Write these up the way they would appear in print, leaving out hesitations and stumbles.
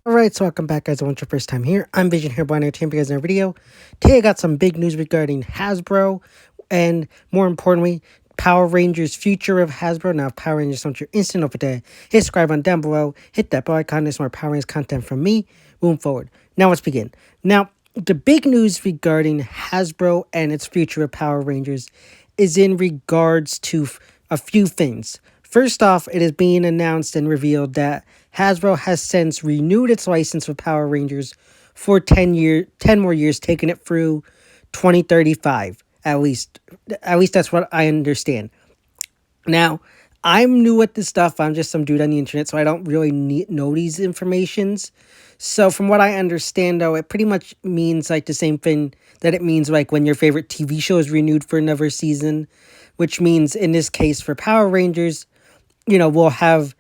Alright, so welcome back guys. I want your first time here. I'm Vision here, Blind Entertainment, you guys in our video. Today I got some big news regarding Hasbro, and more importantly, Power Rangers future of Hasbro. Now, if Power Rangers don't your instant over there, hit subscribe on down below, hit that bell icon, there's more Power Rangers content from me. Moving forward. Now let's begin. Now, the big news regarding Hasbro and its future of Power Rangers is in regards to a few things. First off, it is being announced and revealed that Hasbro has since renewed its license with Power Rangers for 10 more years, taking it through 2035, at least. At least that's what I understand. Now, I'm new at this stuff. I'm just some dude on the internet, so I don't really know these informations. So from what I understand, though, it pretty much means like the same thing that it means like when your favorite TV show is renewed for another season, which means in this case for Power Rangers, we'll have,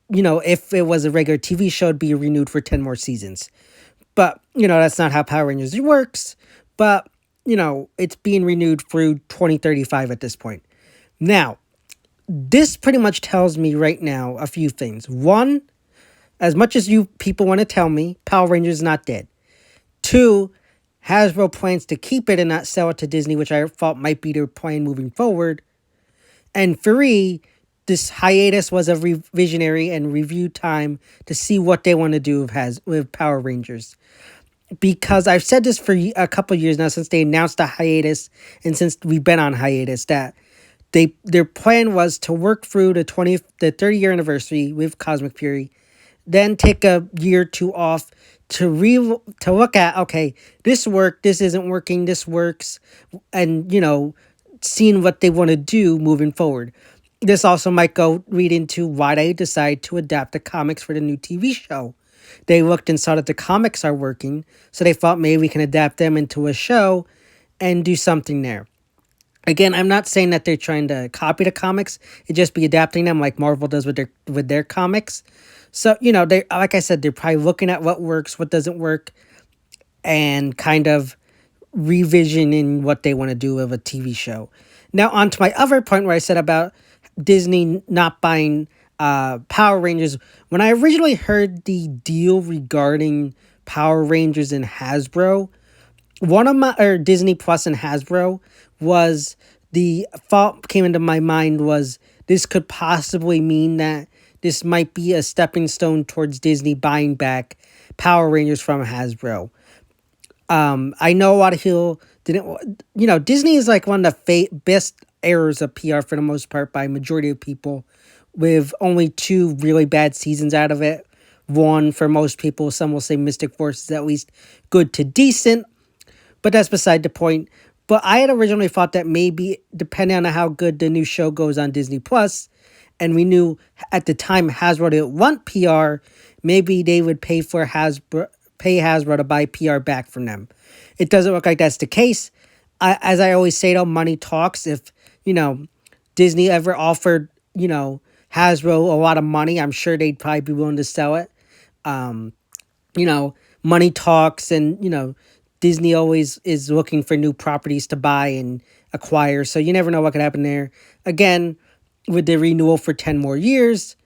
if it was a regular TV show, it'd be renewed for 10 more seasons. But, that's not how Power Rangers works. But, it's being renewed through 2035 at this point. Now, this pretty much tells me right now a few things. One, as much as you people want to tell me, Power Rangers is not dead. Two, Hasbro plans to keep it and not sell it to Disney, which I thought might be their plan moving forward. And three, this hiatus was a revisionary and review time to see what they want to do with Power Rangers. Because I've said this for a couple years now, since they announced the hiatus and since we've been on hiatus, that their plan was to work through the 30-year anniversary with Cosmic Fury, then take a year or two off to look at, okay, this worked, this isn't working, this works, and, seeing what they want to do moving forward. This also might go read into why they decide to adapt the comics for the new TV show. They looked and saw that the comics are working, so they thought maybe we can adapt them into a show and do something there. Again, I'm not saying that they're trying to copy the comics. It'd just be adapting them like Marvel does with their comics. So, they, like I said, they're probably looking at what works, what doesn't work, and kind of revisioning what they want to do with a TV show. Now, on to my other point where I said about Disney not buying Power Rangers. When I originally heard the deal regarding Power Rangers and Hasbro, Disney Plus and Hasbro, was the thought came into my mind was this could possibly mean that this might be a stepping stone towards Disney buying back Power Rangers from Hasbro. I know a lot of people didn't, Disney is like one of the best errors of PR for the most part by majority of people, with only 2 really bad seasons out of it. One, for most people, some will say Mystic Force is at least good to decent, but that's beside the point. But I had originally thought that maybe, depending on how good the new show goes on Disney Plus, and we knew at the time Hasbro didn't want PR, maybe they would pay Hasbro to buy PR back from them. It doesn't look like that's the case. As I always say, though, money talks. If, Disney ever offered, Hasbro a lot of money, I'm sure they'd probably be willing to sell it. Money talks, and, Disney always is looking for new properties to buy and acquire, so you never know what could happen there. Again, with the renewal for 10 more years,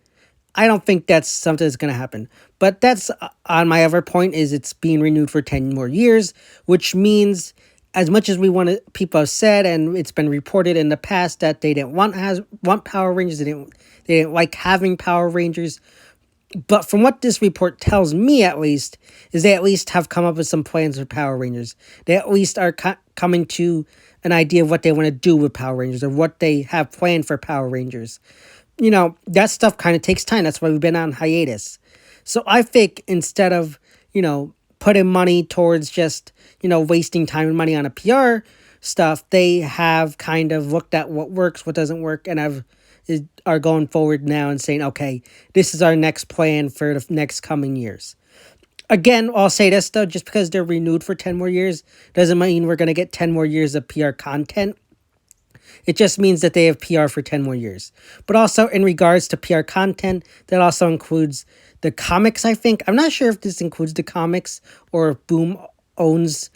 I don't think that's something that's going to happen. But that's on my other point, is it's being renewed for 10 more years, which means as much as people have said, and it's been reported in the past that they didn't want Power Rangers, they didn't like having Power Rangers. But from what this report tells me, at least, is they at least have come up with some plans for Power Rangers. They at least are coming to an idea of what they want to do with Power Rangers, or what they have planned for Power Rangers. That stuff kind of takes time. That's why we've been on hiatus. So I think instead of, putting money towards just, wasting time and money on a PR stuff, they have kind of looked at what works, what doesn't work, and are going forward now and saying, okay, this is our next plan for the next coming years. Again, I'll say this, though, just because they're renewed for 10 more years doesn't mean we're going to get 10 more years of PR content. It just means that they have PR for 10 more years. But also, in regards to PR content, that also includes the comics, I think. I'm not sure if this includes the comics or if Boom owns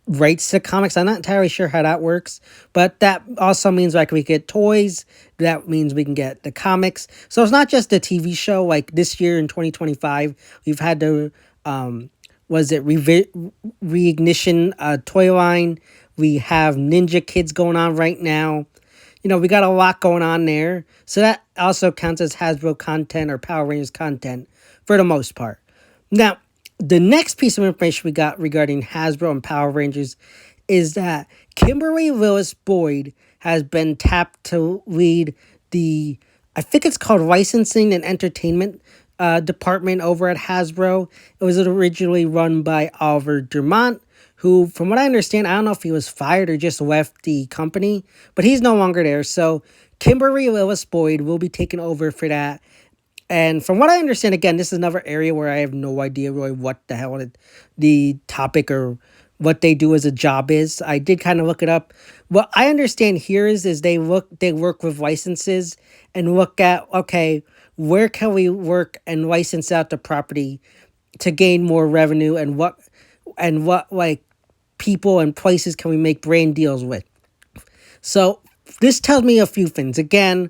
rights to comics. I'm not entirely sure how that works, but that also means like we get toys. That means we can get the comics. So it's not just a TV show. Like this year in 2025, we've had the was it Reignition toy line. We have Ninja Kids going on right now. We got a lot going on there. So that also counts as Hasbro content or Power Rangers content for the most part. Now, the next piece of information we got regarding Hasbro and Power Rangers is that Kimberly Willis Boyd has been tapped to lead I think it's called licensing and entertainment department over at Hasbro. It was originally run by Oliver Dumont, who, from what I understand, I don't know if he was fired or just left the company, but he's no longer there. So Kimberly Willis Boyd will be taking over for that. And from what I understand, again, this is another area where I have no idea really what the hell the topic or what they do as a job is. I did kind of look it up. What I understand here is they work with licenses and look at, okay, where can we work and license out the property to gain more revenue, and what like people and places can we make brand deals with. So this tells me a few things. Again,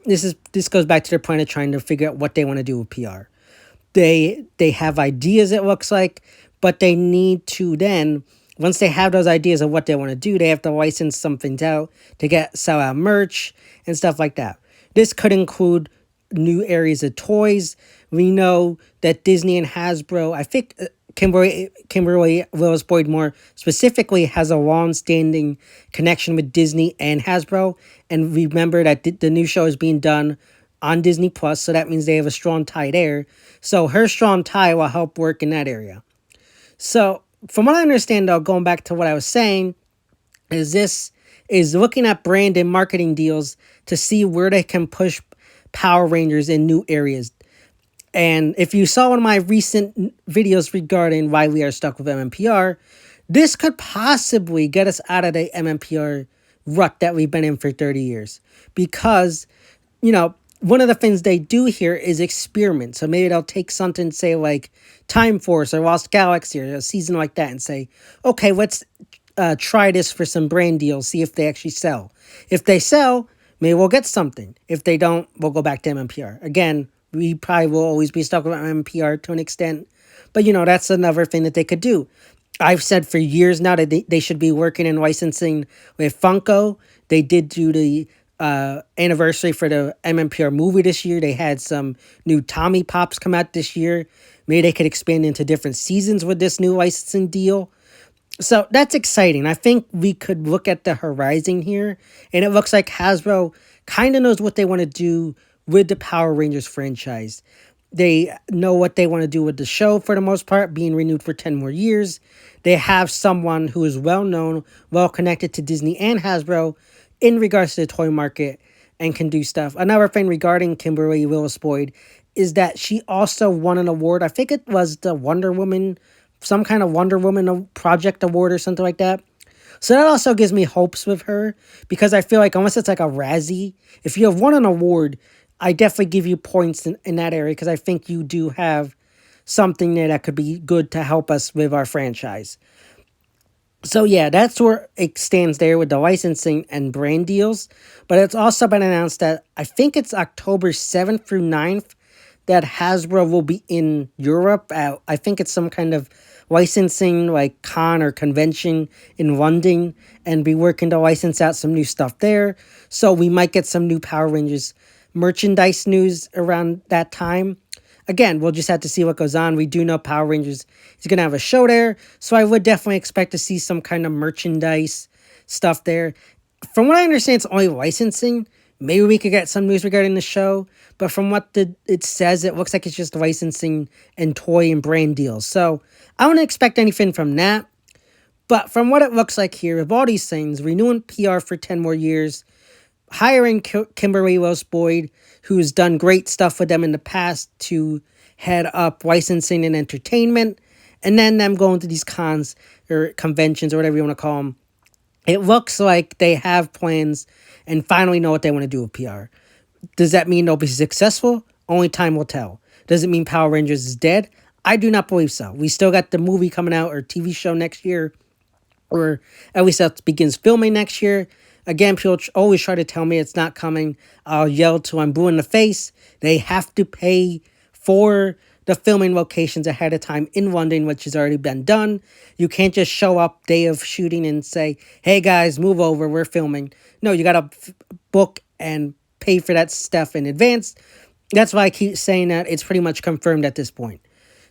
this goes back to their point of trying to figure out what they want to do with PR. They have ideas, it looks like, but they need to then, once they have those ideas of what they want to do, they have to license some things out to sell out merch and stuff like that. This could include new areas of toys. We know that Disney and Hasbro, I think Kimberly Willis Boyd more specifically, has a long-standing connection with Disney and Hasbro. And remember that the new show is being done on Disney Plus, so that means they have a strong tie there. So her strong tie will help work in that area. So from what I understand, though, going back to what I was saying, is looking at brand and marketing deals to see where they can push Power Rangers in new areas. And if you saw one of my recent videos regarding why we are stuck with MMPR, this could possibly get us out of the MMPR rut that we've been in for 30 years. Because, one of the things they do here is experiment. So maybe they'll take something, say, like Time Force or Lost Galaxy or a season like that and say, okay, let's try this for some brand deals, see if they actually sell. If they sell, maybe we'll get something. If they don't, we'll go back to MMPR. Again, we probably will always be stuck with MMPR to an extent. But, that's another thing that they could do. I've said for years now that they should be working in licensing with Funko. They did do the anniversary for the MMPR movie this year. They had some new Tommy Pops come out this year. Maybe they could expand into different seasons with this new licensing deal. So that's exciting. I think we could look at the horizon here. And it looks like Hasbro kind of knows what they want to do with the Power Rangers franchise. They know what they want to do with the show for the most part, being renewed for 10 more years. They have someone who is well-known, well-connected to Disney and Hasbro in regards to the toy market and can do stuff. Another thing regarding Kimberly Willis Boyd is that she also won an award. I think it was the Wonder Woman, some kind of Wonder Woman Project Award or something like that. So that also gives me hopes with her, because I feel like unless it's like a Razzie, if you have won an award, I definitely give you points in that area, because I think you do have something there that could be good to help us with our franchise. So yeah, that's where it stands there with the licensing and brand deals. But it's also been announced that I think it's October 7th through 9th that Hasbro will be in Europe. I think it's some kind of licensing like con or convention in London, and be working to license out some new stuff there. So we might get some new Power Rangers merchandise news around that time. Again, we'll just have to see what goes on. We do know Power Rangers is going to have a show there, so I would definitely expect to see some kind of merchandise stuff there. From what I understand, it's only licensing. Maybe we could get some news regarding the show, but from what it says, it looks like it's just licensing and toy and brand deals. So I don't expect anything from that. But from what it looks like here, with all these things, renewing PR for 10 more years, hiring Kimberly Willis Boyd, who's done great stuff with them in the past, to head up licensing and entertainment, and then them going to these cons or conventions or whatever you want to call them. It looks like they have plans and finally know what they want to do with PR. Does that mean they'll be successful? Only time will tell. Does it mean Power Rangers is dead? I do not believe so. We still got the movie coming out, or TV show next year, or at least that begins filming next year. Again, people always try to tell me it's not coming. I'll yell till I'm blue in the face. They have to pay for the filming locations ahead of time in London, which has already been done. You can't just show up day of shooting and say, hey guys, move over, we're filming. No, you got to book and pay for that stuff in advance. That's why I keep saying that it's pretty much confirmed at this point.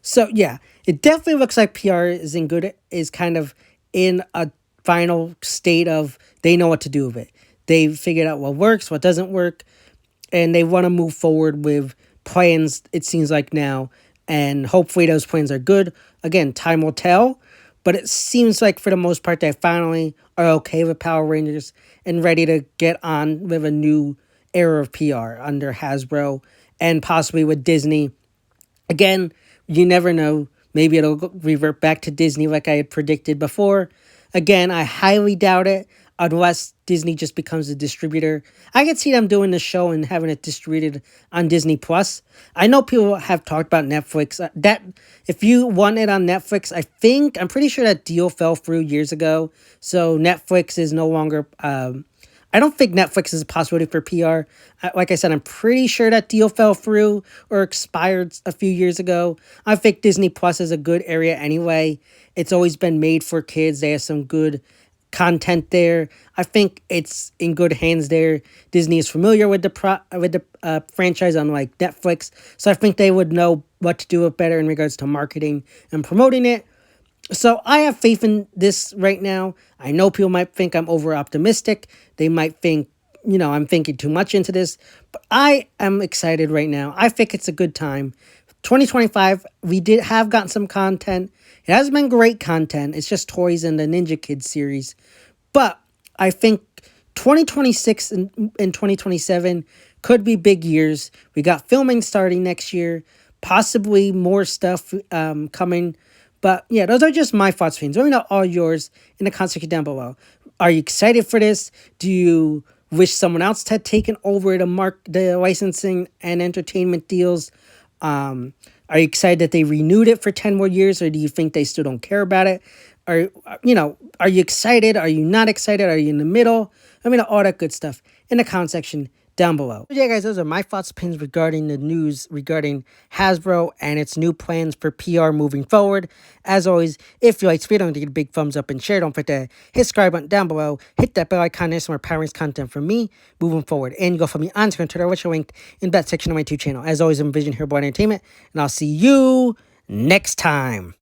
So yeah, it definitely looks like PR is kind of in a final state of they know what to do with it. They figured out what works, what doesn't work, and they want to move forward with plans, it seems like now, and hopefully those plans are good. Again, time will tell, but it seems like for the most part they finally are okay with Power Rangers and ready to get on with a new era of PR under Hasbro and possibly with Disney. Again, you never know. Maybe it'll revert back to Disney like I had predicted before. Again, I highly doubt it unless Disney just becomes a distributor. I could see them doing the show and having it distributed on Disney Plus. I know people have talked about Netflix. That if you want it on Netflix, I'm pretty sure that deal fell through years ago. So Netflix is no longer... I don't think Netflix is a possibility for PR. Like I said, I'm pretty sure that deal fell through or expired a few years ago. I think Disney Plus is a good area anyway. It's always been made for kids. They have some good content there. I think it's in good hands there. Disney is familiar with the franchise, unlike Netflix. So I think they would know what to do it better in regards to marketing and promoting it. So I have faith in this right now. I know people might think I'm over optimistic. They might think, I'm thinking too much into this. But I am excited right now. I think it's a good time. 2025, we have gotten some content. It hasn't been great content. It's just toys and the Ninja Kids series. But I think 2026 and 2027 could be big years. We got filming starting next year. Possibly more stuff coming. But yeah, those are just my thoughts, fans. Let me know all yours in the comment section down below. Are you excited for this? Do you wish someone else had taken over the licensing and entertainment deals? Are you excited that they renewed it for 10 more years, or do you think they still don't care about it? Are you excited? Are you not excited? Are you in the middle? Let me know all that good stuff in the comment section down below. So yeah, guys, those are my thoughts, opinions regarding the news regarding Hasbro and its new plans for PR moving forward. As always, if you like this video, don't forget a big thumbs up and share. Don't forget to hit subscribe button down below. Hit that bell icon. There's some more Power Rangers content from me moving forward. And you go follow me on Instagram, Twitter, which are linked in that section of my YouTube channel. As always, I'm Vision Here Boyd Entertainment, and I'll see you next time.